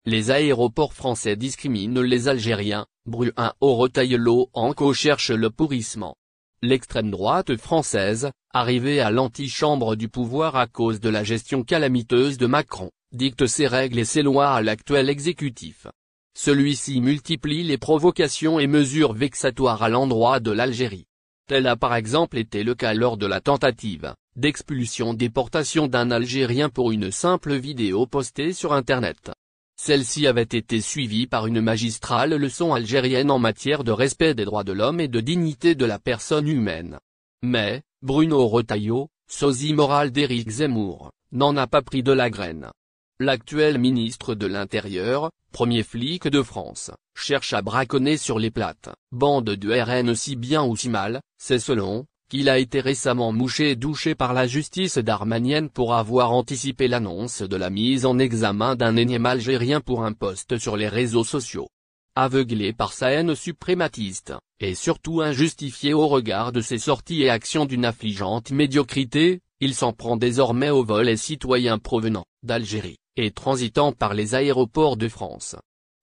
Les aéroports français discriminent les Algériens, Bruno Retailleau cherche le pourrissement. L'extrême droite française, arrivée à l'antichambre du pouvoir à cause de la gestion calamiteuse de Macron, dicte ses règles et ses lois à l'actuel exécutif. Celui-ci multiplie les provocations et mesures vexatoires à l'endroit de l'Algérie. Tel a par exemple été le cas lors de la tentative d'expulsion-déportation d'un Algérien pour une simple vidéo postée sur Internet. Celle-ci avait été suivie par une magistrale leçon algérienne en matière de respect des droits de l'homme et de dignité de la personne humaine. Mais, Bruno Retailleau, sosie moral d'Éric Zemmour, n'en a pas pris de la graine. L'actuel ministre de l'Intérieur, premier flic de France, cherche à braconner sur les plates-bandes de RN si bien ou si mal, c'est selon, qu'il a été récemment mouché et douché par la justice darmanienne pour avoir anticipé l'annonce de la mise en examen d'un énième Algérien pour un post sur les réseaux sociaux. Aveuglé par sa haine suprématiste, et surtout injustifié au regard de ses sorties et actions d'une affligeante médiocrité, il s'en prend désormais aux vols et citoyens provenant d'Algérie, et transitant par les aéroports de France.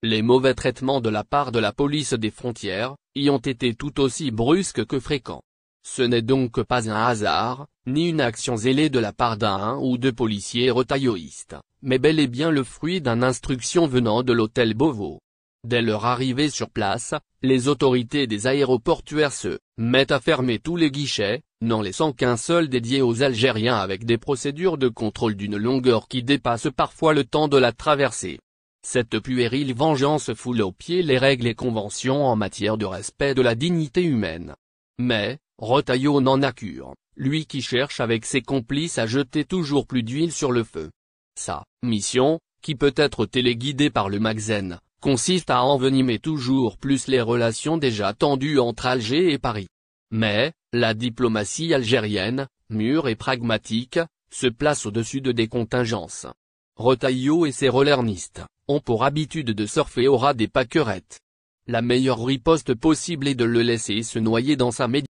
Les mauvais traitements de la part de la police des frontières y ont été tout aussi brusques que fréquents. Ce n'est donc pas un hasard, ni une action zélée de la part d'un ou deux policiers retailleauistes, mais bel et bien le fruit d'une instruction venant de l'hôtel Beauvau. Dès leur arrivée sur place, les autorités des aéroportuaires se mettent à fermer tous les guichets, n'en laissant qu'un seul dédié aux Algériens avec des procédures de contrôle d'une longueur qui dépasse parfois le temps de la traversée. Cette puérile vengeance foule aux pieds les règles et conventions en matière de respect de la dignité humaine. Mais, Retailleau n'en a cure, lui qui cherche avec ses complices à jeter toujours plus d'huile sur le feu. Sa mission, qui peut être téléguidée par le Magzen, consiste à envenimer toujours plus les relations déjà tendues entre Alger et Paris. Mais, la diplomatie algérienne, mûre et pragmatique, se place au-dessus de des contingences. Retailleau et ses relernistes ont pour habitude de surfer au ras des pâquerettes. La meilleure riposte possible est de le laisser se noyer dans sa médiocrité.